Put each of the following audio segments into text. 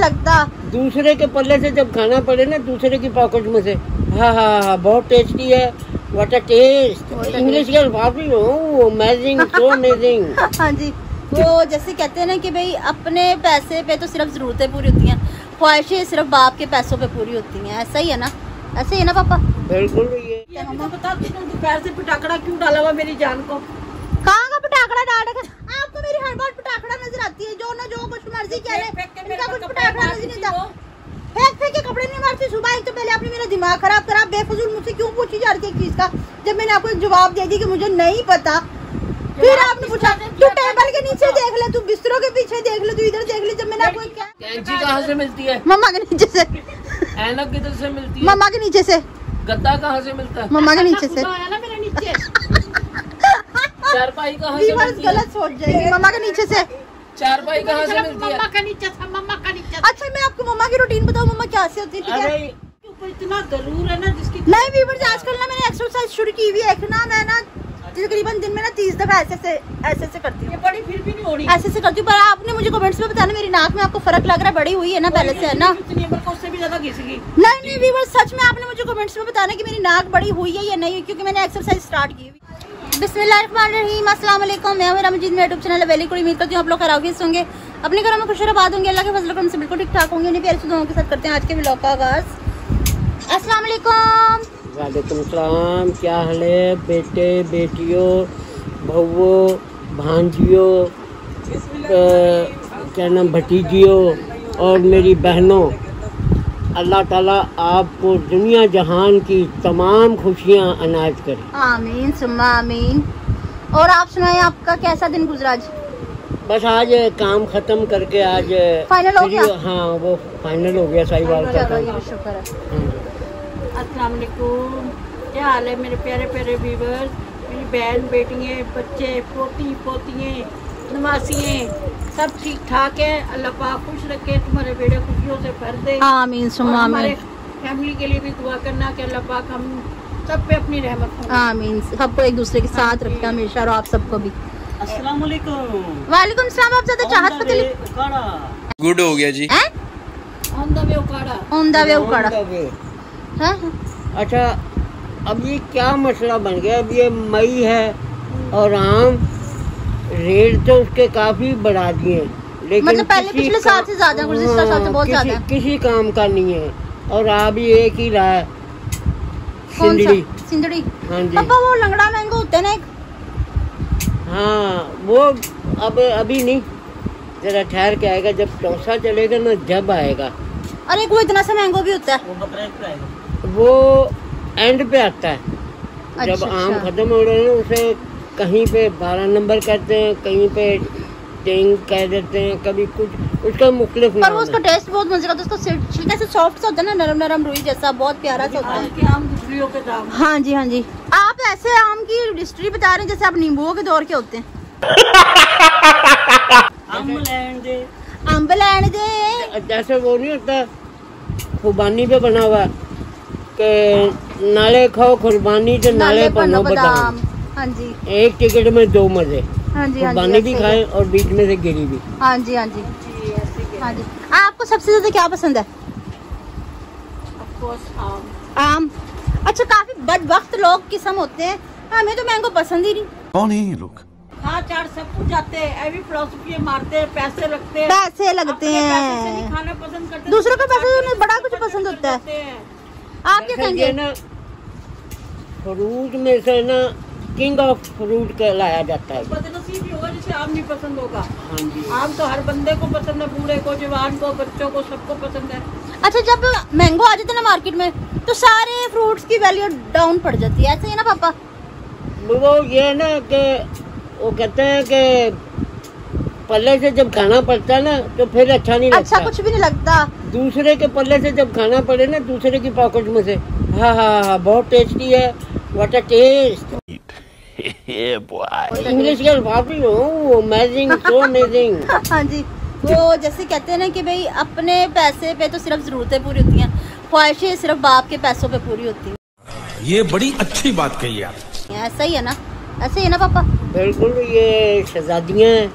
लगता। दूसरे के पल्ले से जब खाना पड़े ना, दूसरे की पॉकेट में से। हाँ हाँ हाँ, बहुत टेस्टी है। What a test. इंग्लिश के अल्फाज भी हो, अमेजिंग, सो अमेजिंग। हाँ जी, वो जैसे कहते हैं ना कि भाई अपने पैसे पे तो सिर्फ जरूरतें पूरी होती हैं, ख्वाहिशें सिर्फ बाप के पैसों पे पूरी होती हैं। ऐसा ही है ना, ऐसे ही है ना पापा? बिल्कुल। ये मम्मा बता, तूने दोपहर से पटाखड़ा क्यों डाला हुआ मेरी जान को? कहाँ का पटाखड़ा डाल रखा? आपको मेरी हर बार पटाखड़ा नजर आती है, जो ना जो कुछ मर्जी कह रहे, इनका कुछ पटाखड़ा नजर नहीं आता। फेंक के कपड़े नहीं मारती। सुबह एक तो पहले आपने मेरा दिमाग खराब करा, बेफजूल मुझसे क्यों पूछी जा रही है एक चीज का, जब मैंने आपको एक जवाब दे दी कि मुझे नहीं पता। फिर आपने पूछा तू टेबल के नीचे देख ले, तू बिस्तरों के पीछे देख ले, तू इधर देख ले। जब मैंने आपको कैंची कहाँ से मिलती है? मम्मा के नीचे से। ऐनक किधर से मिलती है? मम्मा के नीचे से। गद्दा कहाँ से मिलता है? मम्मा के नीचे से। चारपाई कहाँ से मिलती है? गलत सोच जाएगी। मम्मा के नीचे से। चारपाई कहाँ से मिलती है? मम्मा का नीचे था, मम्मा का नीचे। अच्छा मैं आपको मम्मा की रूटीन बताऊं, मम्मा क्या से होती है? अरे इतना गरूर है ना जिसकी नहीं व्यूअर्स, आजकल ना मैंने एक्सरसाइज शुरू की हुई है ना, मैं ना तकरीबन दिन में ना 30 दफा ऐसे करती हूँ। ये बड़ी फिर भी नहीं हो रही। ऐसे करती हूँ, पर आपने मुझे कमेंट्स में बताना मेरी नाक में आपको फर्क लग रहा है, बड़ी हुई है ना पहले से, है ना? उससे भी ज्यादा घिस गई। नहीं व्यूअर्स, सच में आपने मुझे कमेंट्स में बताना कि मेरी नाक बड़ी हुई है या नहीं, क्योंकि मैंने एक्सरसाइज स्टार्ट की हुई। बिस्मिल्लाहिर्रहमानिर्रहीम, अस्सलाम वालेकुम। मैं हूं मजीद, मेरा यूट्यूब चैनल वेली कुड़ी। उम्मीद करती हूँ आप लोग खराबियत होंगे, अपने घरों में खुश आबाद होंगे, अल्लाह के फजल करम से बिल्कुल ठीक ठाक होंगे। उन्हीं प्यारे दुआओं के साथ करते हैं आज के व्लॉग का आगाज। अस्सलाम वालेकुम। वालेकुम सलाम। क्या हाल है बेटे, बेटियों, बहुओं, भांजियों, क्या नाम, भतीजियों और मेरी बहनों, अल्लाह ताला आपको दुनिया जहान की तमाम खुशियाँ अनायत करे। आमीन सुम्मा आमीन। और आप सुनाएं, आपका कैसा दिन गुजरा आज? बस आज काम खत्म करके आज फाइनल हो गया? हाँ, वो फाइनल हो गया, सही बात है। शुक्र है। अस्सलाम वालेकुम, क्या हाल है मेरे प्यारे प्यारे व्यूअर्स, मेरी बहन बेटियाँ, बच्चे, पोती पोतियाँ, नवासियाँ, सब ठीक ठाक है। अल्लाह पाक खुश रखे, तुम्हारे बेटे खुशियों से भर दे। आमीन सुम्मा आमीन। हमारे फैमिली के लिए भी दुआ करना कि अल्लाह पाक हम सब पे अपनी रहमत फरमाए। आमीन, सबको एक दूसरे के साथ रखे हमेशा, और आप सबको भी। अस्सलाम वालेकुम। वालेकुम सलाम। आप ज्यादा चाहत पता नहीं। गुड हो गया जी। ऑन द वे उकाड़ा। ऑन द वे उकाड़ा। हाँ? अच्छा, अब ये क्या मसला बन गया? अब ये मई है और आम रेट तो उसके काफी बढ़ा दिए, लेकिन मतलब पहले पिछले साल से ज्यादा, गुज़िश्ता साल से बहुत ज्यादा है। किसी काम का नहीं है। और आप ये एक ही रहा है, कौन सा? सिंदड़ी। सिंदड़ी। हाँ जी। पापा वो लंगड़ा मैंगो होता है ना एक। हाँ, वो अब अभी नहीं, जरा ठहर के आएगा, जब चौसा चलेगा ना, जब आएगा। और एक वो इतना सा मैंगो भी होता है, वो बकरीद पे आएगा। वो एंड पे आता है। जब अच्छा, आम अच्छा। खत्म हो रहे हैं उसे कहीं पे 12 नंबर कहते हैं, कहीं पे टेंग कह देते हैं, कभी कुछ, उसका मुख्तलिफ पर नाम वो उसका है। टेस्ट बहुत मजे का होता है, उसका छिलका से सॉफ्ट सा होता है ना, नरम नरम रुई जैसा, बहुत प्यारा सा होता है। के आम गुठलियों के दाम। हाँ जी हाँ जी। आप ऐसे आम की हिस्ट्री बता रहे हैं जैसे आप नींबुओं के दौर के होते हैं। अम्ब लैंड दे। जैसे वो नहीं होता, खुबानी पे बना हुआ कि नाले खाओ कुर्बानी से नाले पन्नो बादाम। हाँ जी एक टिकट में 2 मजे, हाँ जी हाँ कुर्बानी जी। भी खाए और बीच में से गिरी भी। हाँ जी हाँ जी हाँ जी। आपको सबसे ज्यादा क्या पसंद है? आम। अच्छा, काफी बदबख्त लोग किस्म होते हैं, हमें तो मैंगो पसंद ही नहीं। कौन है ये लोग? हाँ, चार सब कुछ जाते हैं, ऐवी फिलोसफी मारते हैं, पैसे लगते हैं, पैसे लगते अपने पैसे से नहीं हैं, खाना पसंद करते, दूसरों के पैसे से उन्हें बड़ा कुछ पसंद होता है। आप क्या अच्छा, कहेंगे? ये ना फ्रूट में से ना किंग ऑफ फ्रूट कहलाया जाता है। बदनसीब ही होगा जिसे आम नहीं पसंद होगा। हाँ जी। आम तो हर बंदे को पसंद है, बूढ़े को, जवान को, बच्चों को, सबको पसंद है। अच्छा, जब मैंगो आ जाते हैं ना मार्केट में, तो सारे फ्रूट्स की वैल्यू डाउन पड़ जाती है, ऐसे ही ना पापा? वो ये है ना कि वो कहते हैं कि पल्ले से जब खाना पड़ता है ना, तो फिर अच्छा नहीं लगता। अच्छा, कुछ भी नहीं लगता। दूसरे के पल्ले से जब खाना पड़े ना, दूसरे की पॉकेट में से। हाँ हाँ हाँ, बहुत टेस्टी है। What a test. इंग्लिश के अल्फाज भी हो, अमेजिंग, सो अमेजिंग। हाँ जी, वो जैसे कहते हैं ना कि भाई अपने पैसे पे तो सिर्फ जरूरतें पूरी होती हैं, ख्वाहिशें सिर्फ बाप के पैसों पे पूरी होती हैं। ये बड़ी अच्छी बात कही आप। ऐसा ही है ना, ऐसे ही है ना पापा? बिल्कुल, ये शहजादियाँ हैं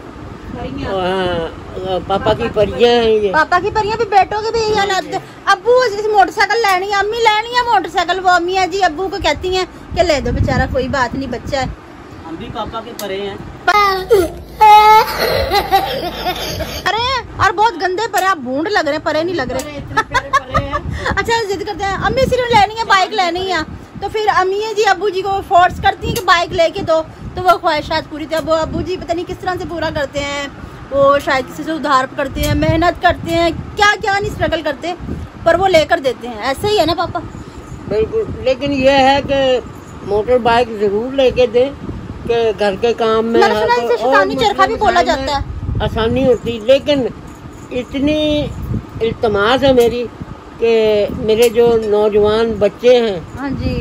पापा की परियां हैं ये। पापा की परियां भी, बेटों के भी यही हालात है। अब्बू मोटरसाइकिल लेनी है, अम्मी लेनी है मोटरसाइकिल, वो अम्मी है जी अब्बू को कहती हैं कि ले दो बेचारा, कोई बात नहीं बच्चा है। हम भी पापा के परे हैं। अरे और बहुत गंदे परे, आप भूंड लग रहे हैं, परे नहीं लग रहे। अच्छा जिद करते हैं, अम्मी सिर्फ लेनी है, बाइक लेनी है, तो फिर अम्मी जी अब्बू जी को फोर्स करती हैं कि बाइक लेके दो, तो वो ख्वाहिशात पूरी थी। अब अब्बू जी पता नहीं किस तरह से पूरा करते हैं, वो शायद किसी से उधार करते हैं, मेहनत करते हैं, क्या क्या नहीं स्ट्रगल करते, पर वो लेकर देते हैं। ऐसे ही है ना पापा? बिल्कुल, लेकिन ये है कि मोटर बाइक जरूर लेके दे कि घर के काम में शैतानी चरखा भी बोला जाता है, आसानी होती। लेकिन इतनी इल्तमास है मेरी कि मेरे जो नौजवान बच्चे हैं, हाँ जी,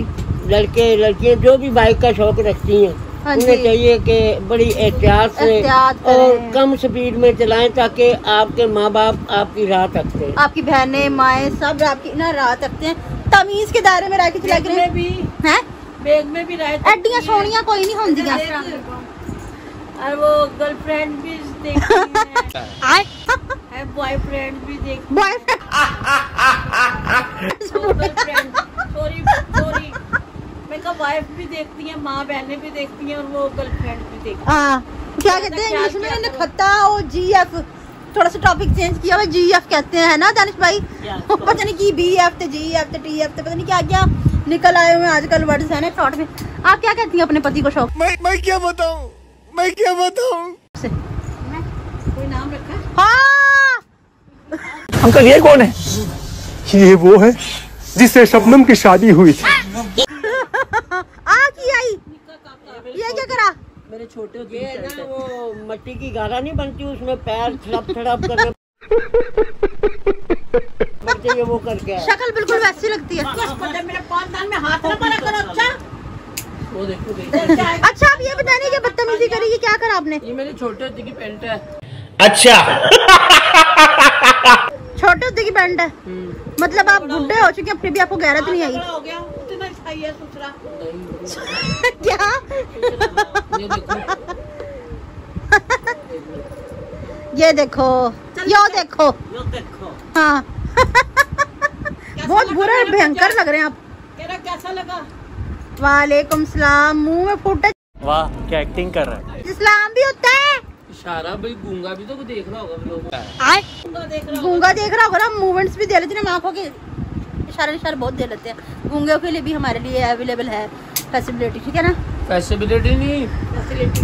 लड़के लड़कियां जो भी बाइक का शौक रखती हैं, हाँ उन्हें चाहिए कि बड़ी एहतियात से और कम स्पीड में चलाएं ताकि आपके माँ बाप आपकी राह तकते, आपकी बहनें माएँ सब आपकी ना राह तकते हैं, तमीज के दायरे में रह के चला बैग में भी एडियां सोनियां कोई नहीं होंगी, और वो गर्लफ्रेंड भी देखती है, बॉयफ्रेंड भी देखती सॉरी मैं कहा वाइफ भी देखती है, माँ बहनें भी देखती हैं, और वो गर्लफ्रेंड भी देखती है। हाँ क्या कहते हैं इंग्लिश में नखत्ता और GF, थोड़ा सा टॉपिक चेंज किया हुआ, GF कहते हैं ना दानिश भाई? पता नहीं की BF थे, GF थे, TF थे, पता नहीं क्या क्या निकल आए हुए आजकल वर्ड्स है ना शॉर्ट में। आप क्या कहती हैं अपने पति को शौक? मैं क्या बताऊं, कोई नाम रखा है? हाँ अंकल ये कौन है? ये वो है जिससे शबनम की शादी हुई थी। आई ये क्या करा? मेरे छोटे ये ना वो मट्टी की गारा नहीं बनती, उसमें पैर थड़प थड़प करने बच्चे ये वो करके शक्ल बिल्कुल वैसी लगती है। मेरे पाँव में हाथ न मारा करो। अच्छा वो देखो अच्छा आप ये बताने की बदतमीजी करी, ये क्या करा आपने? ये मेरे छोटे होते की पैंट है। अच्छा छोटे होते की पैंट है, मतलब आप बुढ़े हो चुके हैं फिर भी आपको गैरत नहीं आई? हो गया उतना सही है सुथरा। क्या ये देखो ये देखो यो देखो हाँ बहुत बुरा भयंकर लग रहे हैं आप। तेरा कैसा लगा? वालेकुम सलाम। मुंह में फूटे। वाह क्या एक्टिंग कर रहा है। इस्लाम भी होता है। इशारा भाई गूंगा भी तो देख रहा होगा लोग। गूंगा देख रहा होगा ना, मूवमेंट्स भी दे लेते हैं, आंखों के इशारे बहुत दे लेते हैं। गूंगे के लिए भी हमारे लिए अवेलेबल है फैसिलिटी, ठीक है ना? फैसिलिटी नहीं, फैसिलिटी।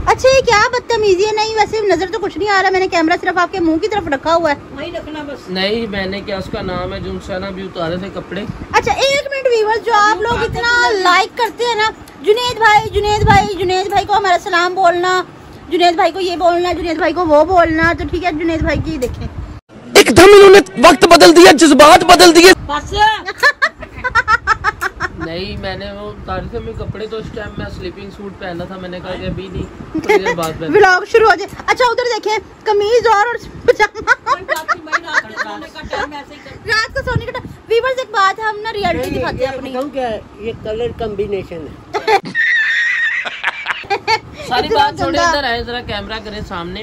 अच्छा ये क्या बदतमीजी है? नहीं वैसे नजर तो कुछ नहीं आ रहा, मैंने कैमरा सिर्फ आपके मुंह की तरफ रखा हुआ है। वही रखना बस। नहीं मैंने क्या उसका नाम है जो उनसे भी उतारे थे कपड़े। अच्छा एक मिनट व्यूअर्स, जो आप लोग इतना लाइक करते हैं ना, जुनेद भाई को हमारा सलाम बोलना, जुनेद भाई को ये बोलना, जुनेद भाई को वो बोलना, तो ठीक है जुनेद भाई की देखें एकदम इन्होंने वक्त बदल दिया, जज्बात बदल दिए। बस नहीं मैंने वो उतारे थे मेरे कपड़े, तो उस टाइम मैं स्लीपिंग सूट पहना था, मैंने कहा कि अभी नहीं थोड़ी देर बाद पहन। व्लॉग शुरू हो जाए। अच्छा उधर देखें कमीज और पजामा रात को सोने का टाइम। व्यूअर्स एक बात है, हम ना रियलिटी दिखाते हैं अपनी। क्या है ये कलर कॉम्बिनेशन है। सारी बात छोड़े, इधर आए जरा कैमरा करे सामने।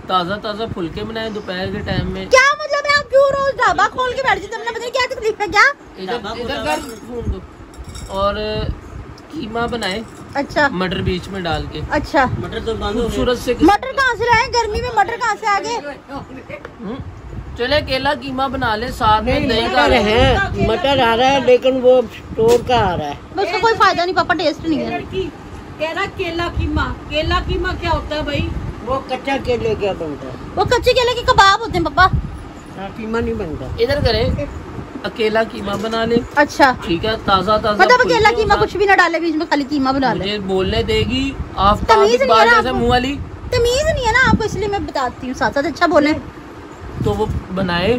ताज़ा फुलके बनाए दोपहर के टाइम में। क्या मतलब है? आप क्यों रोज ढाबा खोल के बैठ जाते हैं? पता नहीं क्या तकलीफ है क्या? इधर कर फोन दो। और कीमा बनाए, अच्छा मटर बीच में डाल के। अच्छा मटर तो खूबसूरत से। मटर कहाँ से लाए? गर्मी में मटर कहाँ से आ गए? चले केला कीमा बना ले, साथ में दही का है। मटर आ रहा है लेकिन वो स्टोर का आ रहा है, उसका कोई फायदा नहीं पापा, टेस्ट नहीं है। कह रहा केला कीमा क्या होता है भाई? वो कच्चा केले क्या बनता है? वो कच्चे केले के कबाब होते हैं पापा, कीमा नहीं बनता। इधर करे अकेला कीमा बना ले। अच्छा ठीक है, ताज़ा मतलब अकेला कीमा कुछ भी ना डाले बीच में, खाली कीमा बना ले। मुझे बोलने देगी तमीज नहीं है ना, मुँह वाली तमीज नहीं है ना आपको, इसलिए मैं बताती हूँ साथ साथ। अच्छा बोले तो वो बनाए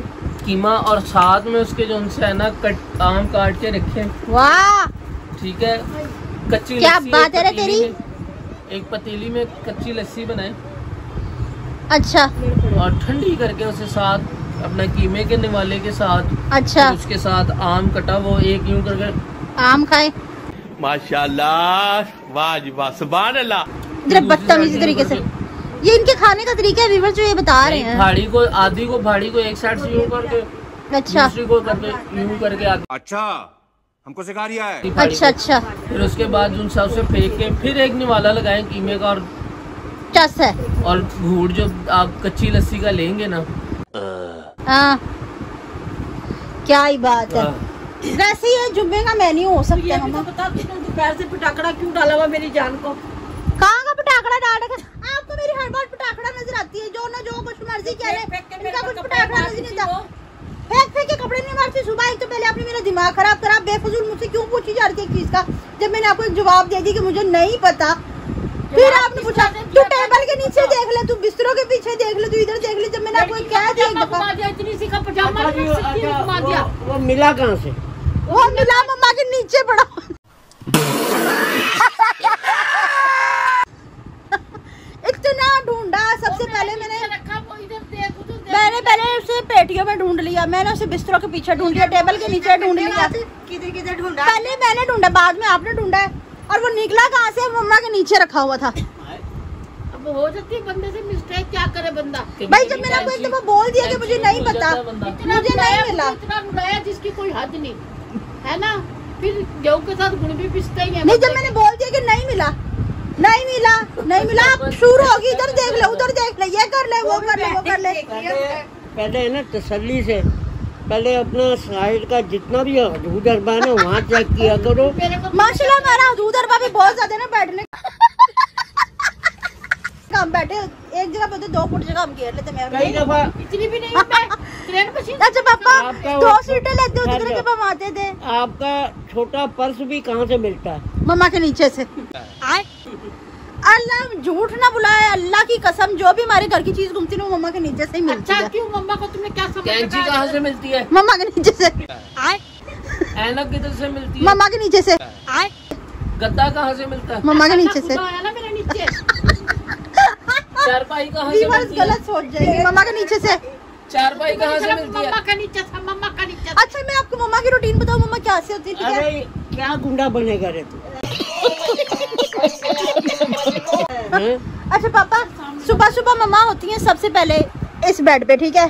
कीमा और साथ में उसके जो उनसे है ना आम काट के रखे। वाह ठीक है, कच्ची क्या लस्सी बात है तेरी। एक पतीली में कच्ची लस्सी बनाए, अच्छा और ठंडी करके उसे साथ अपना कीमे के निवाले के साथ, अच्छा उसके साथ आम कटा वो एक यूं करके आम खाए। माशाल्लाह, वाह जी वाह, सुभान अल्लाह। जरा बदतमीजी तरीके से, ये इनके खाने का तरीका है व्यूअर्स जो ये बता रहे हैं। फाड़ी को आधी को फाड़ी को एक साइड से यूं करके, अच्छा दूसरी को करके यूं करके आधी। अच्छा, हमको सिखा रिया है। अच्छा अच्छा, फिर उसके बाद उन सब से फेंक के फिर एक निवाला लगाएं कीमे का, और चस है और घूट जो आप कच्ची लस्सी का लेंगे ना, हाँ क्या ही बात है। वैसे ये जुम्मे का मेन्यू हो सकता है। तो बता तूने दोपहर से पटाखड़ा क्यों डाला हुआ मेरी जान को? कहाँ का पटाखड़ा डाल रखा? आपको मेरी हर बार पटाखड़ा नजर आती है, जो ना जो कुछ मर्जी कह रहे, इनका कुछ पटाखड़ा नजर नहीं आता। फेंक फेंक के कपड़े नहीं मारती। सुबह एक तो पहले आपने मेरा दिमाग खराब करा, बेफजूल मुझसे क्यों पूछी जा रही है चीज का, जब मैंने आपको एक जवाब दे दी कि मुझे नहीं पता। फिर आपने पूछा तू टेबल के नीचे देख ले, तू बिस्तरों के पीछे देख ले, तू इधर देख ले। जब मैंने आपको कह दिया एक दफा, इतनी सी का पजामा घुमा दिया। वो मिला कहाँ से? वो मिला मम्मा के नीचे पड़ा। इतना ढूंढा, सबसे पहले मैंने पहले उसे पेटियों में ढूंढ लिया, मैंने उसे बिस्तरों के पीछे ढूंढ लिया, टेबल के नीचे ढूंढ लिया, किधर किधर ढूंढा? पहले मैंने ढूंढा, बाद में आपने ढूंढा है। और वो निकला कहाँ से? मम्मा के नीचे रखा हुआ था। अब हो सकती है बंदे से मिस्टेक, क्या करे बंदा। भाई जब मैंने आपको एक दफा बोल दिया कि मुझे नहीं पता, मुझे नहीं मिला, इतना रुलाया जिसकी कोई हद नहीं है ना। फिर गेहूं के साथ गुड़ भी पिसते ही है। नहीं, जब मैंने बोल दिया कि नहीं मिला, नहीं मिला, नहीं मिला, आप शुरू होगी इधर देख ले, उधर देख ले, ये कर ले, वो कर ले, वो कर ले। पहले है ना तसल्ली से, पहले अपना साइड का जितना भी हदूद अरबा है ना वहाँ चेक किया करो। माशाल्लाह हमारा हदूद अरबा भी बहुत ज्यादा है ना बैठने। हम बैठे एक जगह पे, 2 फुट जगह हम घेर लेते। कई दफा इतनी भी नहीं मैं ट्रेन मशीन। अच्छा पापा 2 सीटें लेते हो जितने जब हम आते थे। आपका छोटा पर्स भी कहाँ से मिलता है? मम्मा के नीचे से। अल्लाह झूठ ना बुलाए, अल्लाह की कसम, जो भी हमारे घर की चीज घूमती है वो मम्मा के नीचे से ही मिलती अच्छा है। क्यों? मम्मा को तुमने क्या समझ? कैंची कहाँ से मिलती है? मम्मा के नीचे से। ऐनक किधर से मिलती है? मम्मा के नीचे से। गद्दा कहाँ से मिलता है? मम्मा के नीचे से। आया ना मेरे नीचे। चारपाई कहाँ से मिलती है? गलत सोच जाएंगे। मम्मा के नीचे से। चारपाई कहाँ से मिलती है? मम्मा का नीचे से, मम्मा का नीचे। अच्छा मैं आपको मम्मा की रूटीन बताऊं, मम्मा क्या से होती है? अरे क्या गुंडा बनेगा रे तू? अच्छा पापा, सुबह सुबह मम्मा होती हैं सबसे पहले इस बेड पे, ठीक है?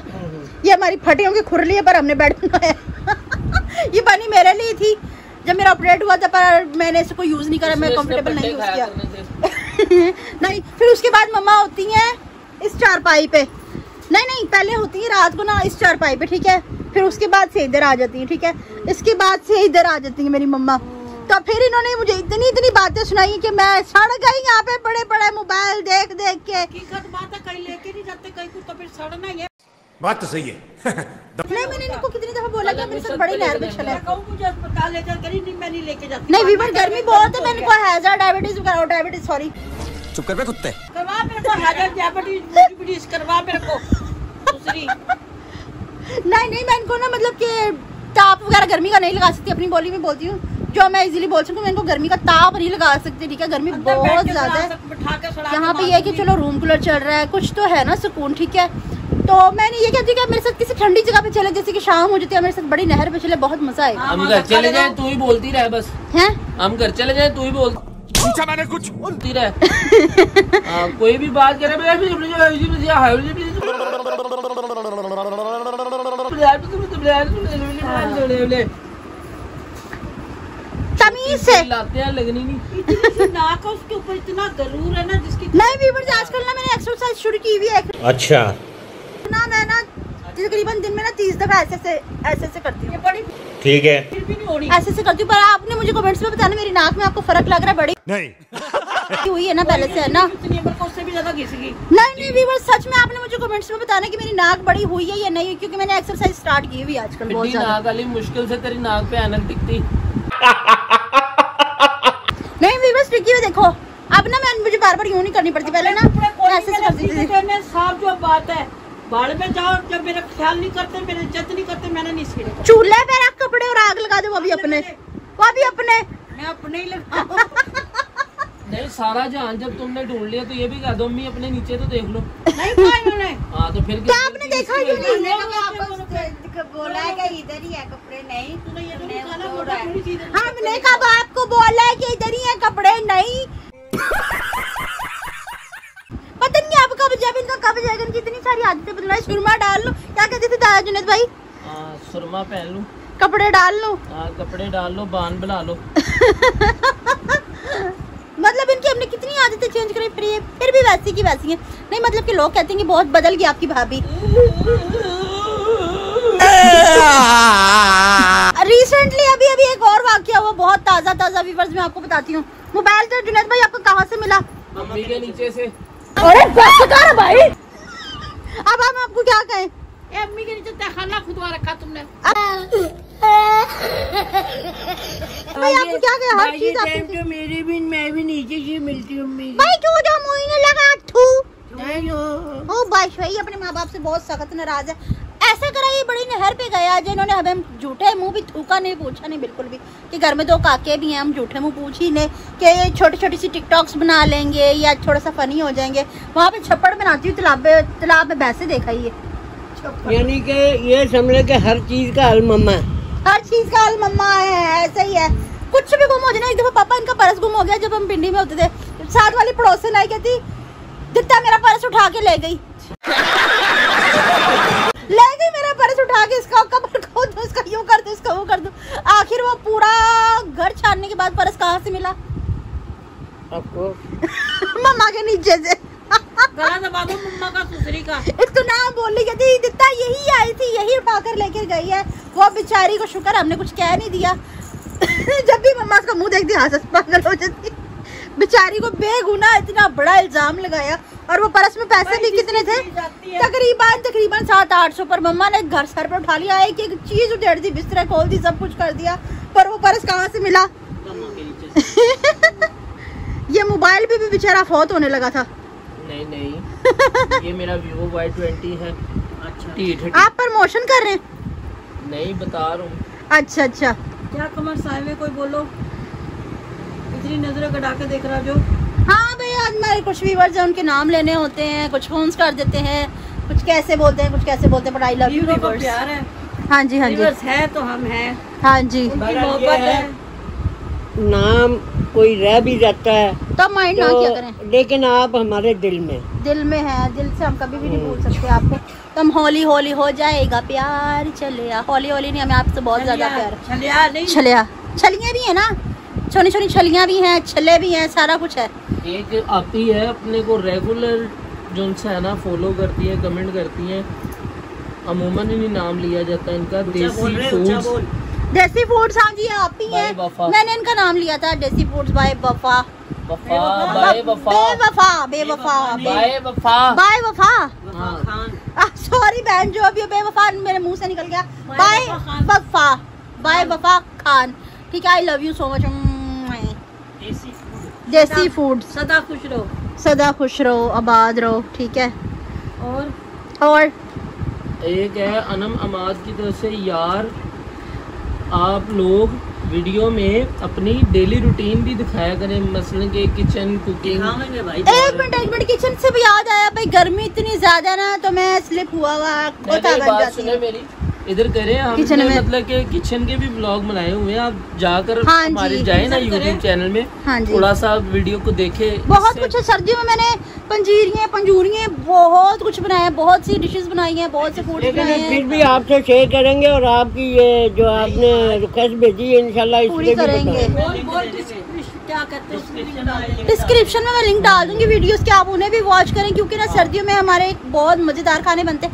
ये हमारी फटियों की खुरली है पर हमने बेड बनाया। ये बनी मेरे लिए थी जब मेरा ऑपरेट हुआ था, पर मैंने इसको यूज नहीं करा, मैं कंफर्टेबल नहीं यूज किया। नहीं, फिर उसके बाद मम्मा होती हैं इस चारपाई पे। नहीं, पहले होती है रात को ना इस चारपाई पे, ठीक है? फिर उसके बाद से इधर आ जाती है, ठीक है? इसके बाद से इधर आ जाती है मेरी मम्मा। तो फिर इन्होंने मुझे इतनी बातें सुनाई कि मैं सड़ गई यहाँ पे बड़े बड़े मोबाइल देख देख के। हकीकत बात है, कहीं लेके नहीं जाते, कहीं कुछ तो फिर सड़ना ही है। बात तो सही है। नहीं, मैंने इनको कितनी दफा बोला कि मेरे साथ बड़ी नहर पे चले। मुझे अस्पताल लेकर करी नहीं, मैं नहीं लेके जाती। नहीं वीवर, गर्मी बहुत है, मैंने को हैजा डायबिटीज कराओ, डायबिटीज सॉरी। चुप कर बे कुत्ते। करवा मेरे को हैजा डायबिटीज करवा मेरे को दूसरी। नहीं, मैं इनको ना मतलब कि ताप वगैरह गर्मी का नहीं लगा सकती, अपनी बोली में बोलती हूँ जो मैं इजीली बोल सकूँ। मैं इनको गर्मी का ताप नहीं लगा सकती, ठीक है? गर्मी बहुत ज्यादा है। यहाँ पे ये है कि चलो रूम कूलर चल रहा है, कुछ तो है ना सुकून, ठीक है? तो मैंने ये कहती कि मेरे साथ किसी ठंडी जगह पे चले, जैसे कि शाम हो जाती है, मेरे साथ बड़ी नहर पे चले, बहुत मजा आएगा। हम घर चले जाए तू ही बोलती रहे बस। हैं? हम घर चले जाए तू ही पूछा मैंने कुछ बोलती रहे। कोई भी बात करे तमीज से लाते हैं, लगनी नहीं। इतनी नाक है उसके ऊपर, इतना गरूर है ना जिसकी। नहीं वीवर, आजकल ना मैंने एक्सरसाइज शुरू की हुई है। अच्छा ना मैं ना तकरीबन दिन में ना 30 दफा ऐसे करती हूँ। बड़ी ठीक है, फिर भी नहीं हो रही। ऐसे करती हूँ, पर आपने मुझे कमेंट्स में बताना मेरी नाक में आपको फर्क लग रहा है? बड़ी नहीं हुई है ना पहले से, है ना? इतनी उम्र को उससे भी ज्यादा घिस गई। नहीं वीवर, सच में आपने मुझे कमेंट्स में बताना कि मेरी नाक बड़ी हुई है या नहीं, क्योंकि मैंने एक्सरसाइज स्टार्ट की हुई है आजकल बहुत ज्यादा। नाक वाली मुश्किल से तेरी नाक पे ऐनक दिखती। नहीं वीवर, टिकी हुई देखो, अब ना मैं मुझे बार यूं नहीं करनी पड़ती, पहले ना ऐसे से करती थी। साफ जो बात है, बाढ़ में जाओ, जब मेरा ख्याल नहीं करते, मेरी इज्जत नहीं करते, मैंने नहीं सीने। चूल्हे पे रख कपड़े और आग लगा दो, वो भी अपने। मैं अपने ही लगा। नहीं सारा जहान जब तुमने ढूंढ लिया तो ये भी कह दो अम्मी अपने नीचे तो देख लो। नहीं कहा इन्होंने। हाँ तो फिर क्या आपने देखा क्यों नहीं? बोला है कि इधर ही है कपड़े, नहीं हमने कब आपको बोला है कि इधर ही है कपड़े? नहीं पता नहीं आप कब जब इनका कब जाएगा। इनकी इतनी सारी आदतें बदलाए। सुरमा डाल लो, क्या कहते थे दादा जुनेद भाई? सुरमा पहन लूं, कपड़े डाल लो। कपड़े डाल लो, बान बना लो। मतलब इनकी हमने कितनी आदतें चेंज करी, फिर भी वैसी की वैसी है। नहीं मतलब कि लोग कहते हैं कि बहुत बदल गई आपकी भाभी। रिसेंटली अभी एक और वाकया हुआ, बहुत ताजा व्यूअर्स मैं आपको बताती हूँ। मोबाइल तो जुनेद भाई आपको कहाँ से मिला? मम्मी के नीचे से। अरे बस कर भाई, अब हम आपको क्या कहें? अम्मी के नीचे तहखाना खुदवा रखा तुमने। भाई आपको क्या कहें? हर चीज आपको तो मेरी भी, मैं भी नीचे से मिलती हूँ अम्मी। भाई क्यों जो मुँह ने लगा ठू। ओ भाई अपने माँ बाप से बहुत सख्त नाराज है। ऐसा करा ये बड़ी नहर पे गया जिन्होंने हमें झूठे मुंह भी थूका नहीं, पूछा नहीं बिल्कुल भी कि घर में 2 काके भी हैं, हम झूठे मुंह पूछ ही नहीं कि छोटी छोटी सी टिकटॉक्स बना लेंगे या थोड़ा सा फनी हो जाएंगे। वहाँ पे छप्पड़ बनाती हूँ तालाब में भैंसे देखा ही है। यानी कि ये समझ के हर चीज का हल मम्मा है। हर चीज का हल मम्मा है, ऐसा ही है। कुछ भी गुम हो जाए ना, एक दफा पापा इनका पर्स गुम हो गया जब हम पिंडी में होते थे। साथ वाली पड़ोसन आई, कहती दित्ता मेरा पर्स उठा के ले गई मेरा पर्स उठा के, इसका कपड़ खोद दो, इसका यूं कर दो, इसका वो कर दो। आखिर वो पूरा घर छानने के बाद पर्स कहाँ से मिला? आपको मम्मा के नीचे से। गला दबा दो मम्मा का, दूसरी का। इसको नाम बोल रही कहती दित्ता यही आई थी, यही उठा कर लेकर गई है। वो बेचारी को शुक्र हमने कुछ कह नहीं दिया। जब भी मम्मा उसका मुंह देखती हंस पागल हो जाती। बेचारी को बेगुनाह इतना बड़ा इल्जाम लगाया। और वो पर्स में पैसे भी कितने थे? तकरीबन 700-800 पर मम्मा ने घर सर पर उठा लिया। एक चीज उधेड़ दी, बिस्तर खोल दी, सब कुछ कर दिया, पर वो पर्स कहाँ से मिला? ये मोबाइल भी बेचारा फौत होने लगा था। नहीं ये मेरा Vivo Y20 है। अच्छा आप प्रमोशन कर रहे हैं? नहीं बता रहा हूँ। अच्छा क्या कमर साहिब कोई बोलो, इतनी नजरें गड़ा के देख रहा जो। हाँ भाई आज हमारे कुछ व्यूअर्स हैं, उनके नाम लेने होते हैं, कुछ फोन्स कर देते हैं, कुछ कैसे बोलते हैं, कुछ कैसे बोलते हैं। But I love you viewers. प्यार है। हाँ जी व्यूअर्स है तो हम हैं। हाँ जी, मोहब्बत है। नाम कोई रह भी जाता है तो माइंड ना क्या करें, लेकिन आप हमारे दिल में है। दिल से हम कभी भी नहीं भूल सकते आपको। तो हम होली हो जाएगा प्यार चलिया। होली नहीं, हमें आपसे बहुत ज्यादा प्यार। छलियाँ भी है ना, छोटी छोटी छलियाँ भी हैं, छले भी हैं, सारा कुछ है। एक आती है अपने को रेगुलर जो है ना, फॉलो करती है, कमेंट करती है। अमूमन ही नाम लिया जाता है इनका, देसी फूड्स। हाँ जी आप ही हैं, मैंने इनका नाम लिया था, देसी फूड्स बाय वफा। सॉरी बहन, जो अभी बेवफा मेरे मुंह से निकल गया। बाय वफा खान, ठीक है। I love you so much. देसी फूड। सदा खुश रहो, आबाद रहो, ठीक है। और एक है अनम अमाद की तरफ से, यार आप लोग वीडियो में अपनी डेली रूटीन भी दिखाया करें, मसलन के किचन कुकिंग। एक मिनट किचन से भी याद आया भाई, गर्मी इतनी ज्यादा ना तो मैं स्लिप हुआ मेरी इधर करें हम, मतलब कि किचन के भी ब्लॉग बनाए हुए हैं, आप जाकर हमारे जाए ना यूट्यूब चैनल में, थोड़ा सा वीडियो को देखे। बहुत कुछ है, सर्दियों में मैंने पंजूरियाँ बहुत कुछ बनाया, बहुत सी डिशेस बनाई हैं, बहुत से फूड बनाए हैं। फिर भी आपसे शेयर करेंगे और आपकी ये जो आपने रिक्वेस्ट भेजी है इंशाल्लाह पूरी करेंगे। डिस्क्रिप्शन में मैं लिंक डाल दूंगी वीडियोस के, आप उन्हें भी वॉच करें, क्योंकि ना सर्दियों में हमारे बहुत मजेदार खाने बनते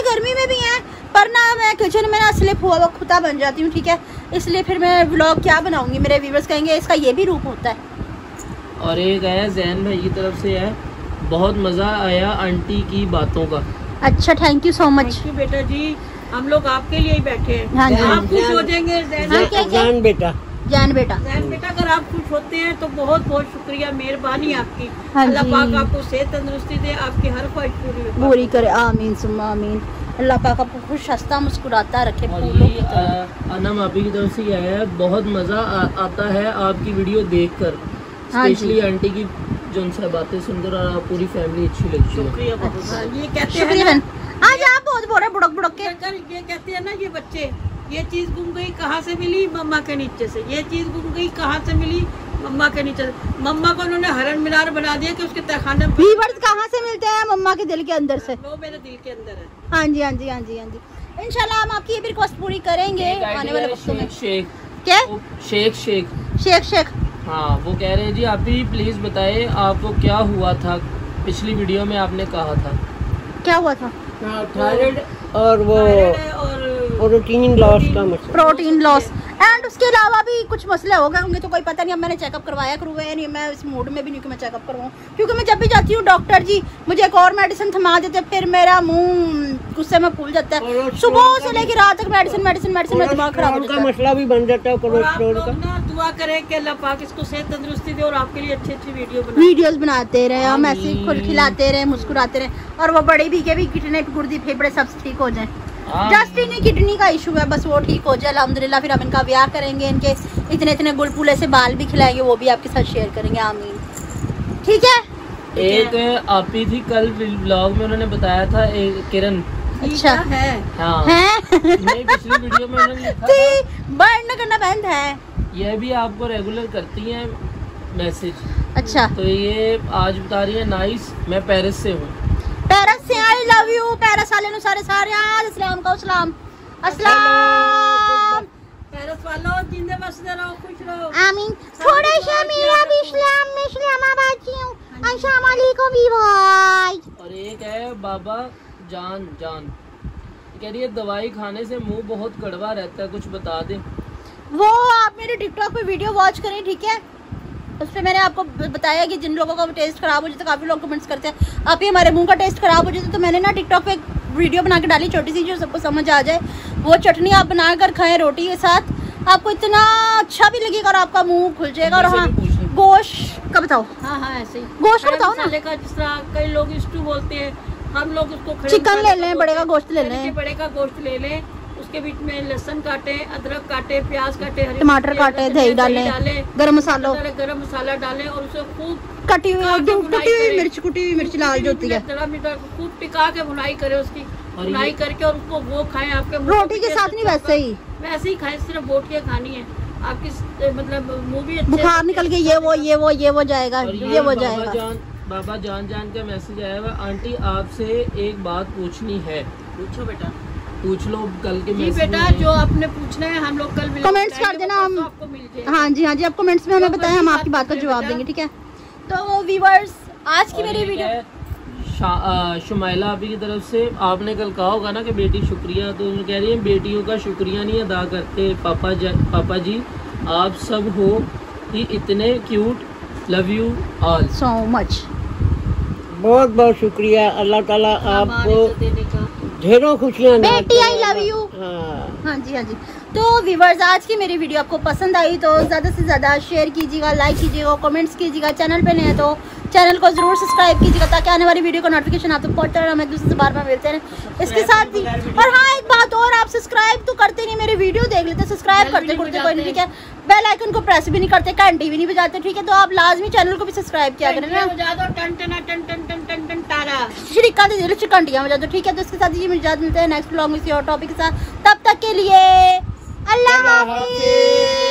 गर्मी में भी हैं, पर ना मैं किचन में ना स्लिप हुआ वो खुदा बन जाती हूँ, ठीक है। इसलिए फिर मैं व्लॉग क्या बनाऊंगी, मेरे व्यूअर्स कहेंगे इसका ये भी रूप होता है। और एक है जैन भाई की तरफ से है, बहुत मजा आया आंटी की बातों का। अच्छा थैंक यू सो मच बेटा जी, हम लोग आपके लिए ही बैठे हैं। हाँ आप खुश हो जाएंगे जान बेटा, अगर आप खुश होते हैं तो बहुत बहुत शुक्रिया, मेहरबानी आपकी। अल्लाह पाक आपको सेहत तंदुरुस्ती दे, आपकी हर ख्वाहिश पूरी करे, आमीन सुम्मा आमीन। अल्लाह पाक आपको खुश हंसता मुस्कुराता रखे। अनम आपी की तरफ से आया है, बहुत मज़ा आता है आपकी वीडियो देखकर, स्पेशली आंटी की जो उनसे बातें सुनकर और आप पूरी फैमिली अच्छी लगती है। शुक्रिया बहुत। ये कहते हैं शुक्रिया ना, बहन। आज आप बहुत बोल रहे बुड़क बुड़क के। ये कहते हैं ना ये बच्चे, ये चीज गुम गई कहाँ से मिली, मम्मा के नीचे से। ये चीज गुम गई कहाँ से मिली, मम्मा के नीचे से। मम्मा को उन्होंने हरन मीनार बना दिया कि उसके तहखाने में। व्यूअर्स कहाँ से मिलते हैं? मम्मा के दिल के अंदर से। वो मेरे दिल के अंदर है। हाँ जी हाँ जी हाँ जी हाँ जी। इंशाल्लाह हम आपकी ये भी रिक्वेस्ट पूरी करेंगे आने वाले वक्तों में। शेख क्या? शेख शेख हाँ, वो कह रहे हैं जी आप भी प्लीज बताए आपको क्या हुआ था, पिछली वीडियो में आपने कहा था। क्या हुआ था? थायराइड और वो और प्रोटीन लॉस का मसला। प्रोटीन लॉस एंड उसके अलावा भी कुछ मसले हो गए होंगे तो कोई पता नहीं। अब मैंने चेकअप करवाया करवाया नहीं, मैं इस मूड में भी नहीं कि मैं चेकअप करवाऊँ, क्योंकि मैं जब भी जाती हूँ डॉक्टर जी मुझे एक और मेडिसिन थमा देते हैं, फिर मेरा मुंह गुस्से में फूल जाता है। सुबह से लेकर रात तक मेडिसिन मेडिसिन मेडिसिन में दिमाग खराब हो जाता है। मसला भी बन जाता है आप कोलेस्ट्रॉल लोग का। ना दुआ करें कि अल्लाह पाक इसको सेहत तंदुरुस्ती दे और आपके लिए अच्छी अच्छी वीडियोस बनाते रहे, हम ऐसे ही खुल खिलाते रहे, मुस्कुराते रहे, और वो बड़े भी के भी किडनी गुर्दी फेफड़े सब ठीक हो जाए। जस्ट इन्हें किडनी का इशू है, बस वो ठीक हो जाए अल्हम्दुलिल्लाह। फिर हम इनका ब्याह करेंगे, इनके इतने इतने गुलपुले से बाल भी खिलाएंगे, वो भी आपके साथ शेयर करेंगे। आमीन। ठीक है। एक आपी थी कल व्लॉग में, उन्होंने बताया था एक किरण। अच्छा है। हाँ हैं? नहीं, पिछली वीडियो में उन्होंने लिखा था बर्न करना बंद है। यह भी आपको रेगुलर करती हैं मैसेज। अच्छा, तो ये आज बता रही है नाइस, मैं पेरिस से हूँ। पेरिस से आई लव यू। पेरिस वाले नु सारे सारे अस्सलाम का अस्सलाम अस्सलाम। पेरिस वालों जिंदे बसते रहो, खुश रहो। आमीन। थोड़ा सा मेरा भी इस्लाम में इस्लामाबाद की हूँ। अस्सलाम वालेकुम भी भाई। और एक है बाबा जान कह रही है दवाई खाने से मुंह बहुत कड़वा रहता है, कुछ बता दे। वो आप मेरे टिकटॉक पे वीडियो वॉच करें, ठीक है? उस पर मैंने आपको बताया कि जिन लोगों का टेस्ट खराब हो जाता है, काफ़ी लोग कमेंट्स करते हैं आप ही हमारे मुंह का टेस्ट खराब हो जाता है, तो मैंने ना टिकटॉक पे एक वीडियो बना के डाली छोटी सी जो सबको समझ आ जाए। वो चटनी आप बना कर खाएं रोटी के साथ, आपको इतना अच्छा भी लगेगा और आपका मुंह खुल जाएगा। और हाँ, गोश्त का बताओ। हाँ ऐसे ही गोश्त का बताओ ना। जिस तरह कई लोग स्टू बोलते हैं, हम लोग उसको चिकन ले लें, बड़े का गोश्त ले लें, बड़े का गोश्त ले लें, उसके बीच में लहसुन काटे, अदरक काटे, प्याज काटे, हरी टमाटर काटे, दही डालें, गरम मसाला डालें और उसे खूब कटी हुई मिर्च लाल जो होती है खूब टिका के भुनाई करे, उसकी भुनाई करके और उसको वो खाएं। आपके रोटी के साथ नहीं, वैसे ही खाएं, सिर्फ बोट के खानी है आपकी, मतलब मुंह भी बुखार निकल के ये वो जाएगा, ये वो जाएगा। बाबा जान का मैसेज आया हुआ, आंटी आपसे एक बात पूछनी है। पूछो बेटा, पूछ लो कल के जी बेटा, जो आपने पूछना है हम लोग कल कमेंट्स कर देना, हम आपको मिल जाएगा। हाँ जी आप कमेंट्स में हमें बताएं, हम आपकी बात का जवाब देंगे, ठीक है? तो व्यूअर्स आज की मेरी वीडियो शुमाइला आपी की तरफ से, आपने कल कहा होगा ना कि बेटी शुक्रिया, तो कह रही है बेटियों का शुक्रिया नहीं अदा करते पापा जी, आप सब हो ही इतने cute, love you all so much. बहुत बहुत शुक्रिया, अल्लाह ताला आपको ढेरों खुशियाँ बेटी, आई लव यू। हाँ जी। तो व्यूअर्स आज की मेरी वीडियो आपको पसंद आई तो ज़्यादा से ज़्यादा शेयर कीजिएगा, लाइक कीजिएगा, कमेंट्स कीजिएगा। चैनल पे नए हैं तो चैनल को ज़रूर सब्सक्राइब कीजिएगा ताकि आने वाली वीडियो का नोटिफिकेशन आप तक पहुँचता रहे, हम एक दूसरे से बार बार मिलते हैं। इसके साथ ही और हाँ, एक बात और, आप सब्सक्राइब तो करते नहीं, मेरी वीडियो देख लेते, सब्सक्राइब करते कोई नहीं, ठीक है? बेल आइकन को प्रेस भी नहीं करते, घंटी भी नहीं बजाते, ठीक है? तो आप लाजमी चैनल को भी सब्सक्राइब किया करें ना, श्रीका दे घंटियाँ बजा दो, ठीक है? तो इसके साथ ही मिलते हैं नेक्स्ट व्लॉग में किसी और टॉपिक के साथ। तब तक के लिए अल्लाह हाफिज़।